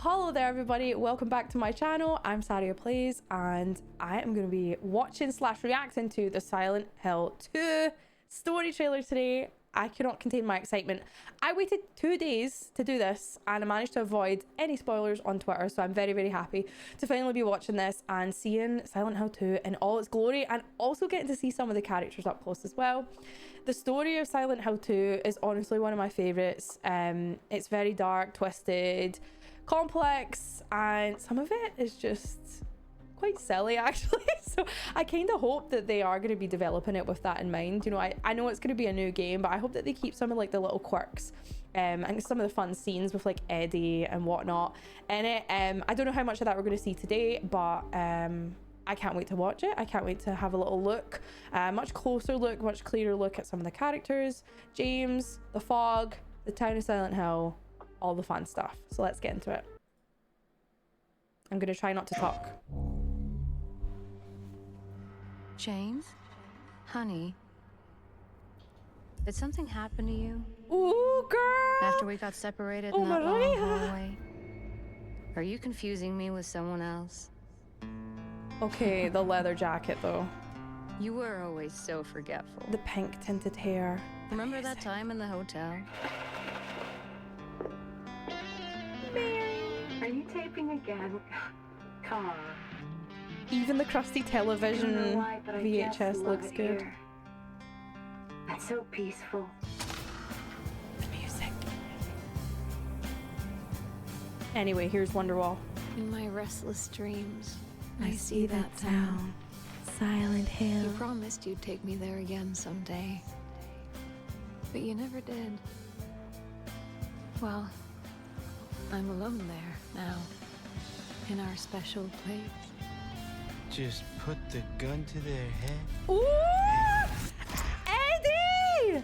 Hello there everybody, welcome back to my channel. I'm Saria Plays and I am going to be watching / reacting to the Silent Hill 2 story trailer today. I cannot contain my excitement. I waited 2 days to do this and I managed to avoid any spoilers on Twitter, so I'm very happy to finally be watching this and seeing Silent Hill 2 in all its glory, and also getting to see some of the characters up close as well. The story of Silent Hill 2 is honestly one of my favorites. It's very dark, twisted, complex, and some of it is just quite silly actually. So I kind of hope that they are going to be developing it with that in mind. You know, I know it's going to be a new game, but I hope that they keep some of like the little quirks and some of the fun scenes with like Eddie and whatnot in it. I don't know how much of that we're going to see today, but I can't wait to watch it. I can't wait to have a little look, much closer look, much clearer look at some of the characters, James, the fog, the town of Silent Hill, all the fun stuff. So let's get into it. I'm going to try not to talk. James? Honey? Did something happen to you? Ooh, girl! After we got separated Oh, in that long Maria. hallway? Are you confusing me with someone else? Okay, the leather jacket though. You were always so forgetful. The pink tinted hair. Remember that time in the hotel? Are you taping again? Come on. Even the crusty I don't television know why, but I just VHS love looks it good. here. It's so peaceful. The music. Anyway, here's Wonderwall. In my restless dreams, I see that town. Silent Hill. You promised you'd take me there again someday, but you never did. Well, I'm alone there now, in our special place. Just put the gun to their head. Ooh! Eddie!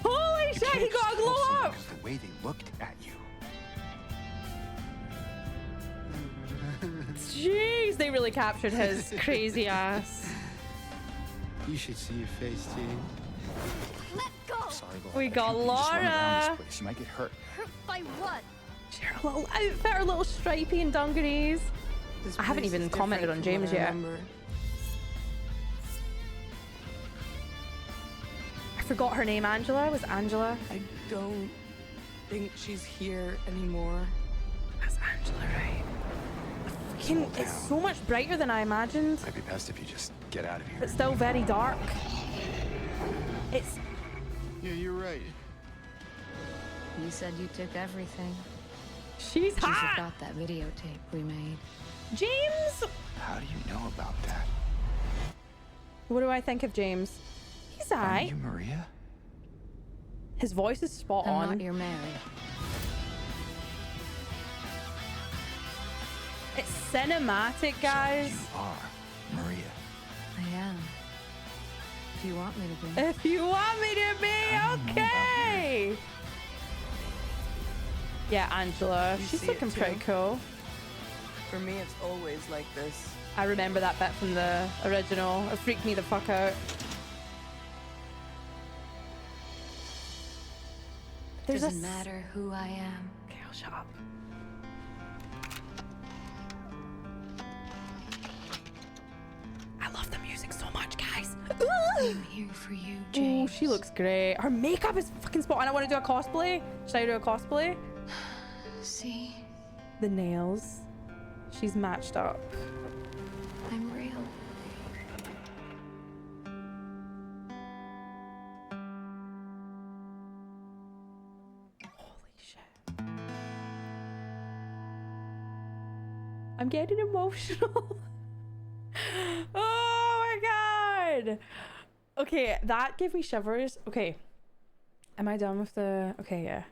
Holy shit, he got a glow up! The way they looked at you. Jeez, they really captured his crazy ass. You should see your face, Jane. Let go! Sorry, Laura. We got You can't just run around Laura. this place. You might get hurt. Hurt by what? Her little outfit, her little stripey and dungarees. This I haven't place even is commented on different from James what I yet. remember. I forgot her name. Angela? Was Angela? I don't think she's here anymore. That's Angela, right? Fucking, it's so much brighter than I imagined, Might be best if you just get out of here. but still very dark. It's Yeah, you're right. You said you took everything. she's You hot. forgot that videotape we made. James. How do you know about that? What do I think of James? He's Are alright. you Maria? His voice is spot I'm on. not your Mary. It's cinematic, guys. So you are Maria. I am. If you want me to be. If you want me to be, I don't know about okay. Yeah, Angela. You She's see looking it pretty too? cool. For me, it's always like this. I remember that bit from the original. It freaked me the fuck out. There's Doesn't a matter who I am. Okay, I'll shut up. I love the music so much, guys. I'm here for you, Oh, James. she looks great. Her makeup is fucking spot on. I want to do a cosplay. Should I do a cosplay? See, The nails. She's matched up. I'm real. Holy shit. I'm getting emotional. Oh my god. Okay, that gave me shivers. Okay. Am I done with the... Okay, yeah.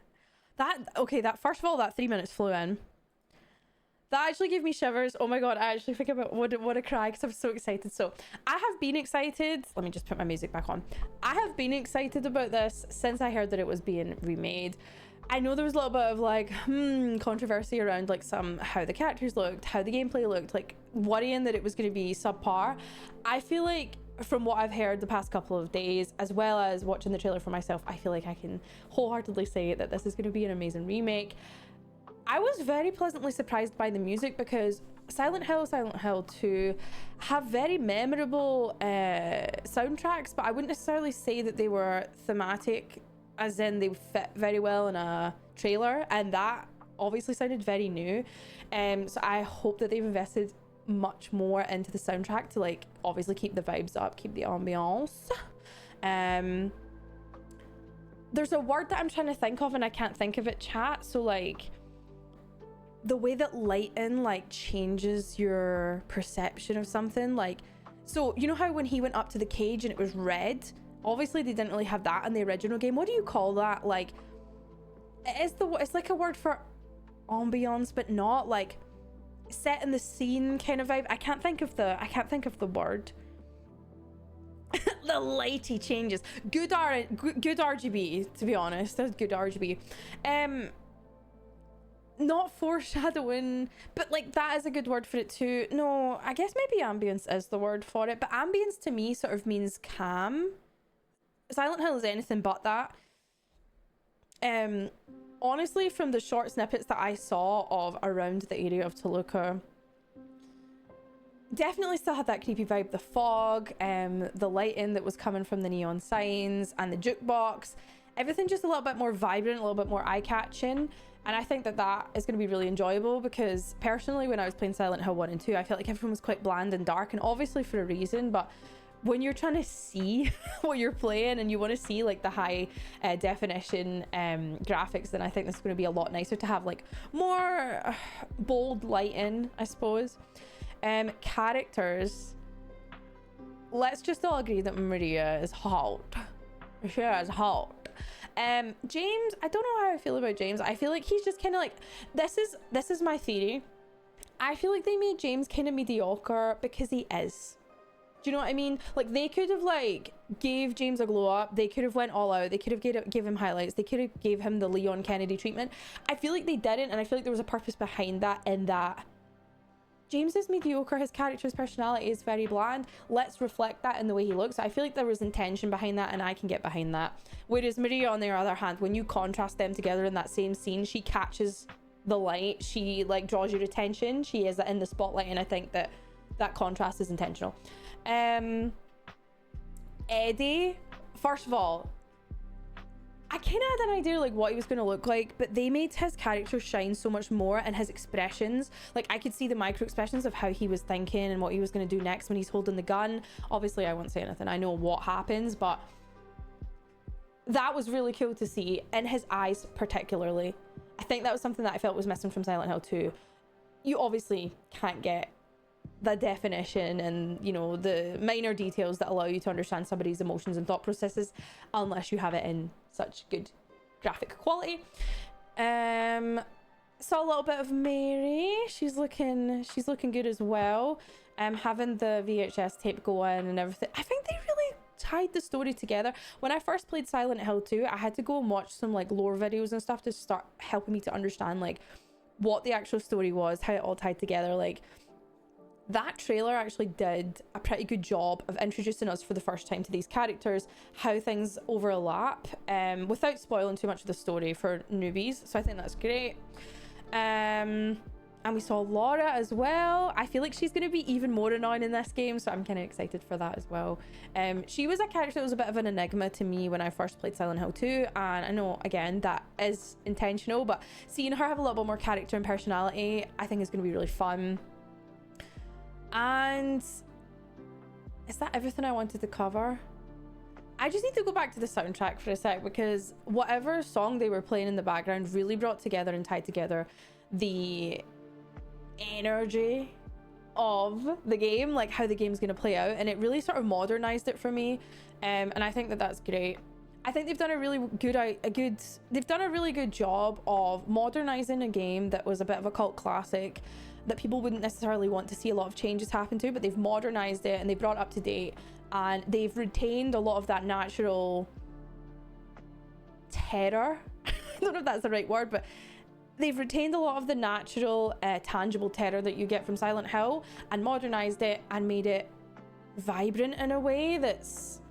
That first of all, that 3 minutes flew in. That actually gave me shivers. Oh my god, I actually think about what a cry because I'm so excited. So I have been excited. Let me just put my music back on. I have been excited about this since I heard that it was being remade. I know there was a little bit of like controversy around like how the characters looked, how the gameplay looked, like worrying that it was going to be subpar. I feel like from what I've heard the past couple of days, as well as watching the trailer for myself, I feel like I can wholeheartedly say that this is going to be an amazing remake. I was very pleasantly surprised by the music because Silent Hill 2 have very memorable soundtracks, but I wouldn't necessarily say that they were thematic, as in they fit very well in a trailer, and that obviously sounded very new. So I hope that they've invested much more into the soundtrack to like obviously keep the vibes up, keep the ambiance. There's a word that I'm trying to think of and I can't think of it, chat. So like the way that lighting like changes your perception of something, like, so you know how when he went up to the cage and it was red, obviously they didn't really have that in the original game. What do you call that? Like, it's like a word for ambiance, but not like set in the scene kind of vibe. I can't think of the word. The lighty changes. Good RGB, to be honest. That's good RGB. Not foreshadowing, but like that is a good word for it too. No, I guess maybe ambience is the word for it, but ambience to me sort of means calm. Silent Hill is anything but that. Honestly, from the short snippets that I saw of around the area of Toluca, definitely still had that creepy vibe. The fog, the lighting that was coming from the neon signs and the jukebox, everything just a little bit more vibrant, a little bit more eye-catching. And I think that that is going to be really enjoyable because personally, when I was playing Silent Hill 1 and 2, I felt like everything was quite bland and dark, and obviously for a reason, but when you're trying to see what you're playing and you want to see like the high definition graphics, then I think this is going to be a lot nicer to have like more bold lighting, I suppose. Characters, let's just all agree that Maria is hot. She is hot. James, I don't know how I feel about James. I feel like he's just kind of like, this is my theory. I feel like they made James kind of mediocre because he is. Do you know what I mean? Like they could have like gave James a glow up. They could have went all out. They could have gave him highlights. They could have gave him the Leon Kennedy treatment. I feel like they didn't, and I feel like there was a purpose behind that, in that James is mediocre. His character's personality is very bland. Let's reflect that in the way he looks. I feel like there was intention behind that, and I can get behind that. Whereas Maria, on the other hand, when you contrast them together in that same scene, she catches the light. She like draws your attention. She is in the spotlight, and I think that that contrast is intentional. Eddie, first of all, I kind of had an idea like what he was going to look like, but they made his character shine so much more, and his expressions, like I could see the micro expressions of how he was thinking and what he was going to do next when he's holding the gun. Obviously I won't say anything, I know what happens, but that was really cool to see. In his eyes particularly, I think that was something that I felt was missing from Silent Hill 2. You obviously can't get the definition and, you know, the minor details that allow you to understand somebody's emotions and thought processes unless you have it in such good graphic quality. Saw a little bit of Mary. She's looking good as well. Having the VHS tape going and everything. I think they really tied the story together. When I first played Silent Hill 2, I had to go and watch some like lore videos and stuff to start helping me to understand like what the actual story was, how it all tied together. Like that trailer actually did a pretty good job of introducing us for the first time to these characters, how things overlap, without spoiling too much of the story for newbies. So I think that's great. And we saw Laura as well. I feel like she's going to be even more annoying in this game, so I'm kind of excited for that as well. She was a character that was a bit of an enigma to me when I first played Silent Hill 2, and I know, again, that is intentional, but seeing her have a little bit more character and personality, I think is going to be really fun. And is that everything I wanted to cover? I just need to go back to the soundtrack for a sec, because whatever song they were playing in the background really brought together and tied together the energy of the game, like how the game's going to play out, and it really sort of modernized it for me, and I think that that's great. I think they've done a really good job of modernizing a game that was a bit of a cult classic that people wouldn't necessarily want to see a lot of changes happen to, but they've modernized it and they brought it up to date, and they've retained a lot of that natural terror. I don't know if that's the right word, but they've retained a lot of the natural tangible terror that you get from Silent Hill and modernized it and made it vibrant in a way that's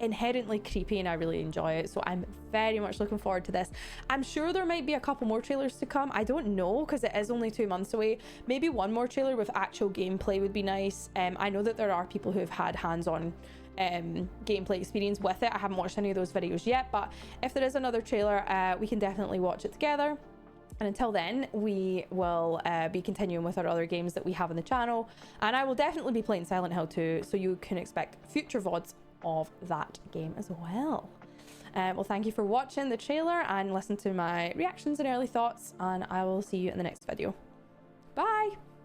inherently creepy and I really enjoy it, so I'm very much looking forward to this. I'm sure there might be a couple more trailers to come. I don't know, because it is only 2 months away. Maybe one more trailer with actual gameplay would be nice. I know that there are people who have had hands-on gameplay experience with it. I haven't watched any of those videos yet, but if there is another trailer, we can definitely watch it together. And until then, we will be continuing with our other games that we have on the channel, and I will definitely be playing Silent Hill 2, so you can expect future VODs of that game as well. Well, thank you for watching the trailer and listen to my reactions and early thoughts, and I will see you in the next video. Bye!